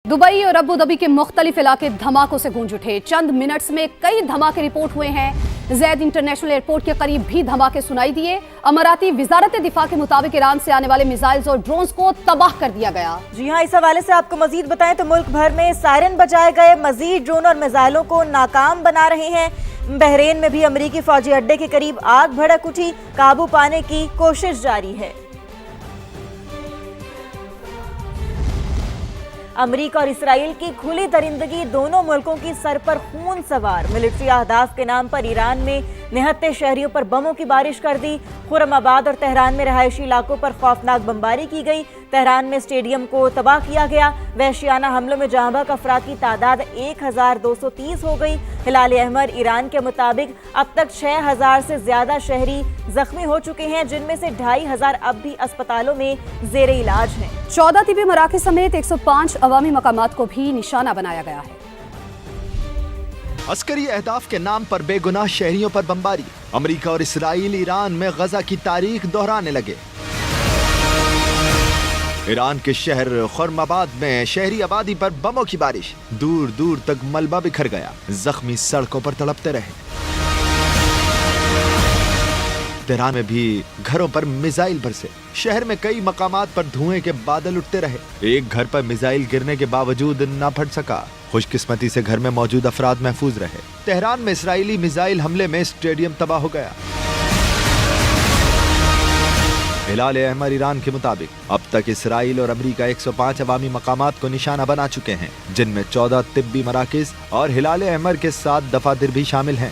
Dubai और Abu Dhabi के मुख्तलिफ इलाके धमाकों से गूंज उठे। चंद मिनट्स में कई धमाके रिपोर्ट हुए हैं। ज़ैद इंटरनेशनल एयरपोर्ट के करीब भी धमाके सुनाई दिए। अमाराती वजारत दिफा के मुताबिक ईरान से आने वाले मिसाइल्स और ड्रोन्स को तबाह कर दिया गया। जी हाँ, इस हवाले से आपको मजीद बताएं तो मुल्क भर में सायरन बजाए गए, मजीद ड्रोन और मिसाइलों को नाकाम बना रहे हैं। बहरीन में भी अमरीकी फौजी अड्डे के करीब आग भड़क उठी, काबू पाने की कोशिश जारी है। अमरीका और इसराइल की खुली दरिंदगी दोनों मुल्कों की सर पर खून सवार। मिलिट्री अहदाफ के नाम पर ईरान में निहत्ते शहरियों पर बमों की बारिश कर दी। खुर्रमाबाद और तेहरान में रहायशी इलाकों पर खौफनाक बमबारी की गई। तेहरान में स्टेडियम को तबाह किया गया। वहशियाना हमलों में जहां बहक अफराद की तादाद 1230 हो गई। हिलाल अहमर ईरान के मुताबिक अब तक 6000 से ज्यादा शहरी जख्मी हो चुके हैं, जिनमें से 2500 अब भी अस्पतालों में जेरे इलाज हैं। 14 तिबी मराकज़ समेत 105 अवामी मकामात को भी निशाना बनाया गया है। अस्करी अहदाफ के नाम पर बेगुनाह शहरियों पर बमबारी। अमरीका और इसराइल ईरान में गजा की तारीख दोहराने लगे। ईरान के शहर खुर्रमाबाद में शहरी आबादी पर बमों की बारिश। दूर दूर तक मलबा बिखर गया। जख्मी सड़कों पर तड़पते रहे। तेहरान में भी घरों पर मिसाइल बरसे। शहर में कई मकामात पर धुएं के बादल उठते रहे। एक घर पर मिसाइल गिरने के बावजूद न फट सका। खुशकिस्मती से घर में मौजूद अफराद महफूज रहे। तेहरान में इसराइली मिसाइल हमले में स्टेडियम तबाह हो गया। हिलाल अहमर ईरान के मुताबिक अब तक इसराइल और अमरीका 105 अवामी मकामात को निशाना बना चुके हैं, जिनमें 14 तिब्बी मराकिज और हिलाल अहमर के 7 दफातर भी शामिल हैं।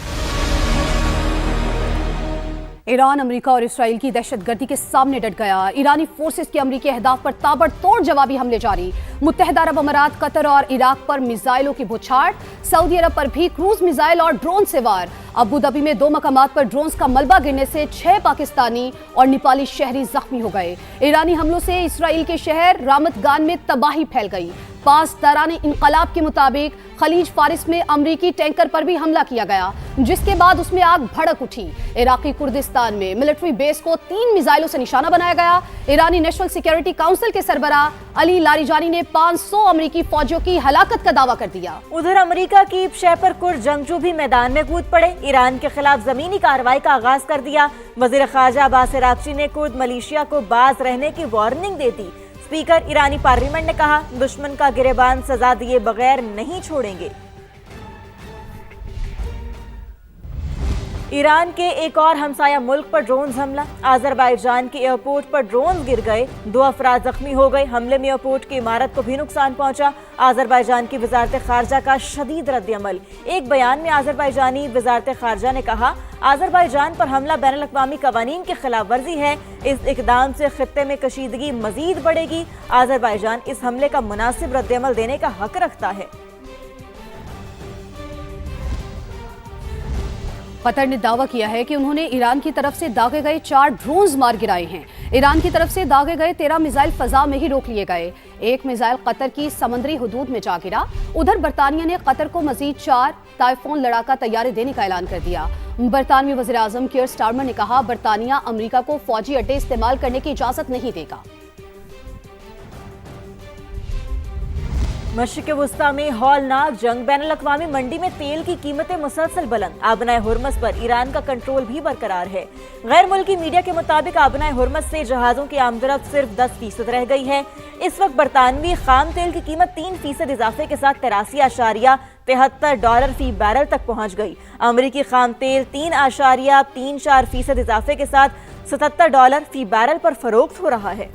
ईरान अमेरिका और इसराइल की दहशतगर्दी के सामने डट गया। ईरानी फोर्सेस के अमरीकी अहदाफ पर ताबड़तोड़ जवाबी हमले जारी। मुत्तहिदा अरब अमारात, कतर और इराक पर मिसाइलों की बौछार। सऊदी अरब पर भी क्रूज मिसाइल और ड्रोन से वार। अबू धाबी में 2 मकामात पर ड्रोन्स का मलबा गिरने से 6 पाकिस्तानी और नेपाली शहरी जख्मी हो गए। ईरानी हमलों से इसराइल के शहर रामतगान में तबाही फैल गई। पासदारान इनकलाब के मुताबिक खलीज फारिस में अमरीकी टैंकर पर भी हमला किया गया, जिसके बाद उसमें आग भड़क उठी। इराकी कुर्दिस्तान में मिलिट्री बेस को 3 मिसाइलों से निशाना बनाया गया। ईरानी नेशनल सिक्योरिटी काउंसिल के सरबराह अली लारिजानी ने 500 अमरीकी फौजियों की हलाकत का दावा कर दिया। उधर अमरीका की शहर कुर जंगजू भी मैदान में कूद पड़े। ईरान के खिलाफ जमीनी कार्रवाई का आगाज कर दिया। वजीर खारजा अब्बास अरागची ने कुर्द मलेशिया को बाज रहने की वार्निंग दे दी। स्पीकर ईरानी पार्लियामेंट ने कहा, दुश्मन का गिरेबान सजा दिए बगैर नहीं छोड़ेंगे। ईरान के एक और हमसाया मुल्क पर ड्रोन हमला। आजरबाईजान के एयरपोर्ट पर ड्रोन गिर गए। 2 अफराद जख्मी हो गए। हमले में एयरपोर्ट की इमारत को भी नुकसान पहुंचा। आजरबाईजान की वजारत खारजा का शदीद रद्द-ए-अमल। एक बयान में आजरबाईजानी वजारत खारजा ने कहा, आजरबाईजान पर हमला बैनुल-अक़वामी कवानीन की खिलाफ वर्जी है। इस इकदाम से खित्ते में कशीदगी मजीद बढ़ेगी। आजरबाईजान इस हमले का मुनासिब रद्द-ए-अमल देने का हक रखता है। कतर ने दावा किया है कि उन्होंने ईरान की तरफ से दागे गए 4 ड्रोन्स मार गिराए हैं। ईरान की तरफ से दागे गए 13 मिसाइल फजा में ही रोक लिए गए। एक मिसाइल कतर की समंदरी हुदूद में जा गिरा। उधर बरतानिया ने कतर को मजीद 4 टाइफून लड़ाका तैयारे देने का ऐलान कर दिया। बरतानवी वज़ीर आज़म कीयर स्टारमर ने कहा, बरतानिया अमरीका को फौजी अड्डे इस्तेमाल करने की इजाजत नहीं देगा। मशरिक़ वुस्ता में हौलनाक जंग। बैनुल-अक़वामी मंडी में तेल की कीमतें मुसलसल बुलंद। आबनाए हुर्मस पर ईरान का कंट्रोल भी बरकरार है। गैर मुल्की मीडिया के मुताबिक आबनाए हुर्मस से जहाज़ों की आमदरफ्त सिर्फ 10% रह गई है। इस वक्त बरतानवी खाम तेल की कीमत 3% इजाफे के साथ $83.73 फी बैरल तक पहुँच गई। अमरीकी खाम तेल 3.34% इजाफे के साथ $77 फी बैरल पर फरोख्त हो रहा है।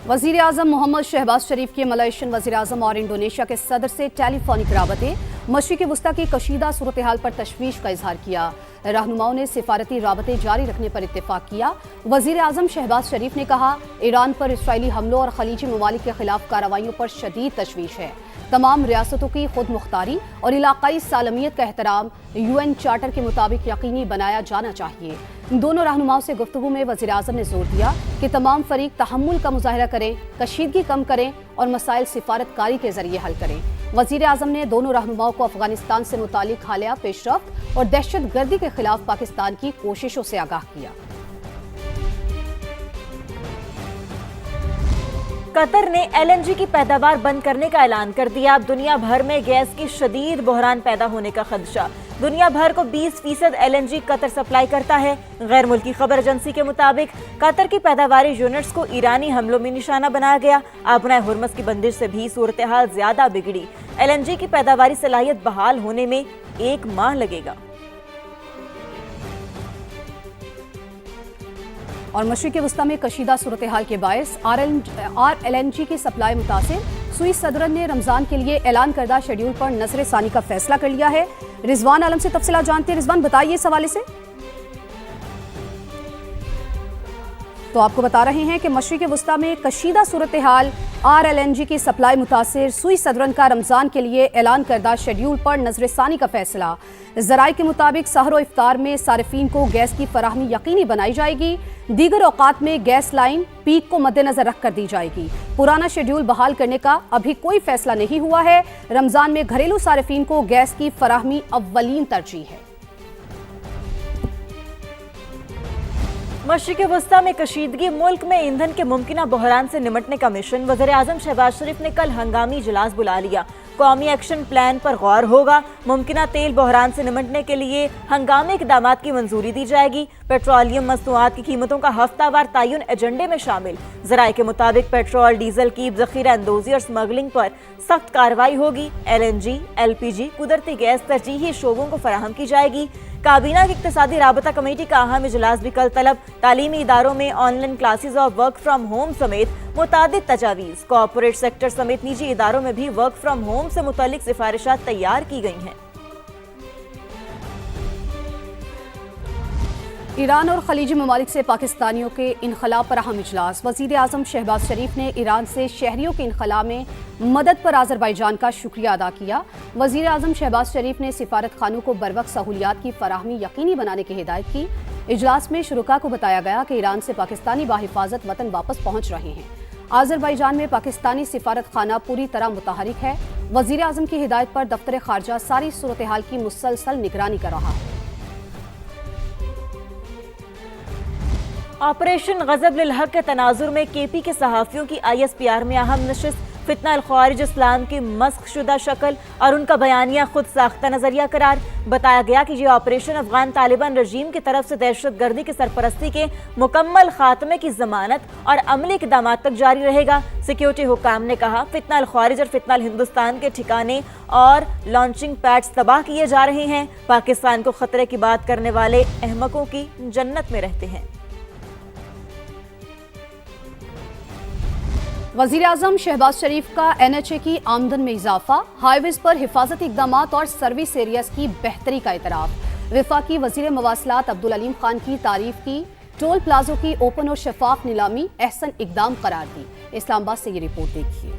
वज़ीर आज़म मोहम्मद शहबाज शरीफ के मलेशियन वज़ीर आज़म और इंडोनेशिया के सदर से टेलीफोनिक राबते। मशरिक़ वुस्ता की कशीदा सूरत हाल पर तशवीश का इजहार किया। रहनुमाओं ने सिफारती राबते जारी रखने पर इत्तेफाक किया। वज़ीर आज़म शहबाज शरीफ ने कहा, ईरान पर इसराइली हमलों और खलीजी ममालिक के खिलाफ कार्रवाइयों पर शदीद तशवीश है। तमाम रियासतों की खुद मुख्तारी और इलाकाई सालमियत का एहतराम UN चार्टर के मुताबिक यकीनी बनाया जाना चाहिए। दोनों रहनुमाओं से गुफ्तगू में वज़ीर आज़म ने जोर दिया कि तमाम फरीक तहम्मुल का मुजाहिरा करें, कशीदगी कम करें और मसाइल सिफारतकारी के जरिए हल करें। वज़ीर आज़म ने दोनों रहनुमाओं को अफगानिस्तान से मुतालिक हालिया पेशरफ्त और दहशत गर्दी के खिलाफ पाकिस्तान की कोशिशों से आगाह किया। قطر نے LNG کی پیداوار بند کرنے کا اعلان کر دیا. اب دنیا بھر میں گیس کی شدید بحران پیدا ہونے کا خدشہ. دنیا بھر کو 20% LNG قطر سپلائی کرتا ہے. غیر ملکی خبر ایجنسی کے مطابق قطر کی پیداواری یونٹس کو ایرانی حملوں میں نشانہ بنایا گیا. آبنائے ہرمز کی بندش سے بھی صورتحال زیادہ بگڑی. LNG کی پیداواری صلاحیت بحال ہونے میں 1 ماہ لگے گا. اور مشرق وسطی میں کشیدہ صورتحال کے باعث RLNG کی سپلائی متاثر. سوئس صدر نے رمضان کے لیے اعلان کردہ شیڈیول پر نظر ثانی کا فیصلہ کر لیا ہے. رضوان عالم سے تفصیلات جانتے ہیں. رضوان بتائیے اس حوالے سے. تو آپ کو بتا رہے ہیں کہ مشرق وسطی میں کشیدہ صورتحال، RLNG کی سپلائی متاثر. سوئس صدر کا رمضان کے لیے اعلان کردہ شیڈیول پر نظر ثانی کا فیصلہ. ذرائع کے مطابق سحر و افطار میں صارفین کو گیس کی فراہمی یقینی بنائی جائے گی. دیگر اوقات میں گیس لائن پیک کو مد نظر رکھ کر دی جائے گی. پرانا شیڈیول بحال کرنے کا ابھی کوئی فیصلہ نہیں ہوا ہے. رمضان میں گھریلو صارفین کو گیس کی فراہمی اولین ترجیح ہے. مشرق وسطی میں کشیدگی، ملک میں ایندھن کے ممکنہ بحران سے نمٹنے کا مشن. وزیر اعظم شہباز شریف نے کل ہنگامی اجلاس بلا لیا. قومی ایکشن پلان پر غور ہوگا. ممکنہ تیل بحران سے نمٹنے کے لیے ہنگامی اقدامات کی منظوری دی جائے گی. پیٹرولیم مصنوعات کی قیمتوں کا ہفتہ وار تعین ایجنڈے میں شامل. ذرائع کے مطابق پیٹرول ڈیزل کی ذخیرہ اندوزی اور اسمگلنگ پر سخت کارروائی ہوگی. LNG، LPG، قدرتی گیس ترجیحی شعبوں کو فراہم کی جائے گی. کابینہ کی اقتصادی رابطہ کمیٹی کا اہم اجلاس بھی کل طلب. تعلیمی اداروں میں آن لائن کلاسز اور ورک فرام ہوم سمیت متعدد تجاویز. کارپوریٹ سیکٹر سمیت نجی اداروں میں بھی ورک فرام ہوم سے متعلق سفارشات تیار کی گئی ہیں. ایران اور خلیجی ممالک سے پاکستانیوں کے انخلاء پر اہم اجلاس. وزیر اعظم شہباز شریف نے ایران سے شہریوں کے انخلاء میں مدد پر آذربائیجان کا شکریہ ادا کیا. وزیر اعظم شہباز شریف نے سفارت خانوں کو بروقت سہولیات کی فراہمی یقینی بنانے کی ہدایت کی. اجلاس میں شرکاء کو بتایا گیا کہ ایران سے پاکستانی بحفاظت وطن واپس پہنچ رہے ہیں. آذربائیجان میں پاکستانی سفارت خانہ پوری طرح متحرک ہے. وزیر اعظم کی ہدایت پر دفتر خارجہ ساری صورتحال کی مسلسل نگرانی کر رہا ہے. آپریشن غضب للحق کے تناظر میں KP کے صحافیوں کی ISPR میں اہم نشست. فتنہ الخوارج اسلام کی مسخ شدہ شکل اور ان کا بیانیہ خود ساختہ نظریہ قرار. بتایا گیا کہ یہ آپریشن افغان طالبان رژیم کی طرف سے دہشت گردی کی سرپرستی کے مکمل خاتمے کی ضمانت اور عملی اقدامات تک جاری رہے گا. سیکیورٹی حکام نے کہا فتنہ الخوارج اور فتنہ الہندوستان کے ٹھکانے اور لانچنگ پیڈز تباہ کیے جا رہے ہیں. پاکستان کو خطرے کی بات کرنے والے احمقوں کی جنت میں رہتے ہیں. وزیر اعظم شہباز شریف کا NHA کی آمدن میں اضافہ. ہائی ویز پر حفاظتی اقدامات اور سروس ایریاز کی بہتری کا اعتراف. وفاقی وزیر مواصلات عبدالعلیم خان کی تعریف کی. ٹول پلازوں کی اوپن اور شفاف نیلامی احسن اقدام قرار دی. اسلام آباد سے یہ رپورٹ دیکھیے.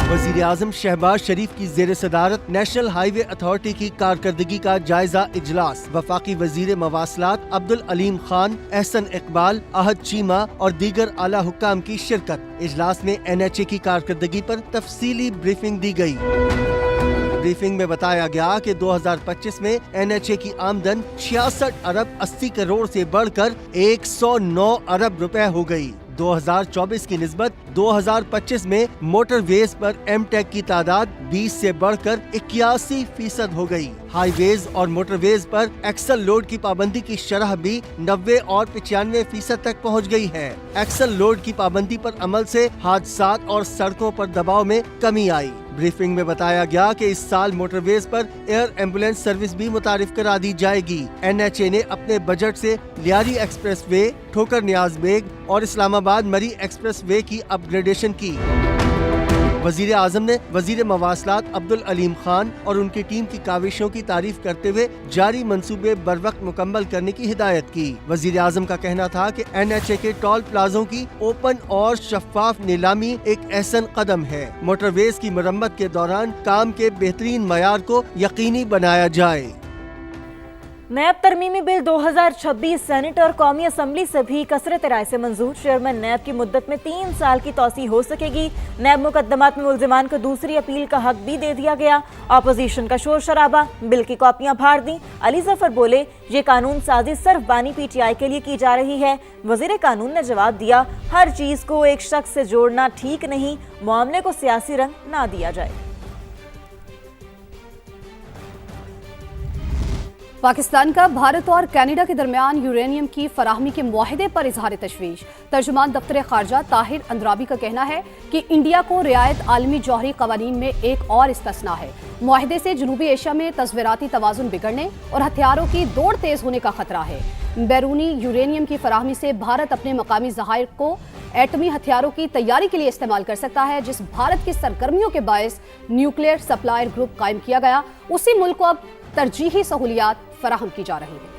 وزیر اعظم شہباز شریف کی زیر صدارت نیشنل ہائی وے اتھارٹی کی کارکردگی کا جائزہ اجلاس. وفاقی وزیر مواصلات عبدالعلیم خان، احسن اقبال، احد چیمہ اور دیگر اعلیٰ حکام کی شرکت. اجلاس میں NHA کی کارکردگی پر تفصیلی بریفنگ دی گئی. بریفنگ میں بتایا گیا کہ 2025 میں NHA کی آمدن 66 ارب 80 کروڑ سے بڑھ کر 109 ارب روپے ہو گئی. 2024 کی نسبت 2025 میں موٹر ویز پر M-Tech کی تعداد 20 سے بڑھ کر 81% ہو گئی. ہائی ویز اور موٹر ویز پر ایکسل لوڈ کی پابندی کی شرح بھی 90 اور 95% تک پہنچ گئی ہے. ایکسل لوڈ کی پابندی پر عمل سے حادثات اور سڑکوں پر دباؤ میں کمی آئی. بریفنگ میں بتایا گیا کہ اس سال موٹر ویز پر ایئر ایمبولینس سروس بھی متعارف کرا دی جائے گی. NHA نے اپنے بجٹ سے لیاری ایکسپریس وے، ٹھوکر نیاز بیگ اور اسلام آباد مری ایکسپریس وے کی اپ گریڈیشن کی. وزیر اعظم نے وزیر مواصلات عبدالعلیم خان اور ان کی ٹیم کی کاوشوں کی تعریف کرتے ہوئے جاری منصوبے بروقت مکمل کرنے کی ہدایت کی. وزیر اعظم کا کہنا تھا کہ NHA کے ٹول پلازوں کی اوپن اور شفاف نیلامی ایک احسن قدم ہے. موٹر ویز کی مرمت کے دوران کام کے بہترین معیار کو یقینی بنایا جائے. नैब तरमीमी बिल 2026 सेनेट और कौमी असम्बली से भी कसरत राय से मंजूर। चेयरमैन नैब की मुद्दत में 3 साल की तौसी हो सकेगी। नैब मुकदमात में मुल्जिमान को दूसरी अपील का हक भी दे दिया गया। अपोजिशन का शोर शराबा, बिल की कॉपियां फाड़ दी। अली जफर बोले, ये कानून साजी सिर्फ बानी PTI के लिए की जा रही है। वजीर कानून ने जवाब दिया, हर चीज को एक शख्स से जोड़ना ठीक नहीं, मामले को सियासी रंग ना दिया जाए। पाकिस्तान का भारत और कनाडा के दरमियान यूरेनियम की फराहमी के मुआहदे पर इजहार तशवीश। तर्जुमान दफ्तर खारजा ताहिर अंद्राबी का कहना है कि इंडिया को रियायत आलमी जौहरी कवानीन में एक और इस्तिस्ना है। मुआहदे से जनूबी एशिया में तस्वीराती तवाजुन बिगड़ने और हथियारों की दौड़ तेज होने का खतरा है। बैरूनी यूरेनियम की फराहमी से भारत अपने मकामी ज़खायर को एटमी हथियारों की तैयारी के लिए इस्तेमाल कर सकता है। जिस भारत की सरगर्मियों के बायस न्यूक्लियर सप्लायर ग्रुप कायम किया गया, उसी मुल्क को अब तरजीही सहूलियात फराहम की जा रही है।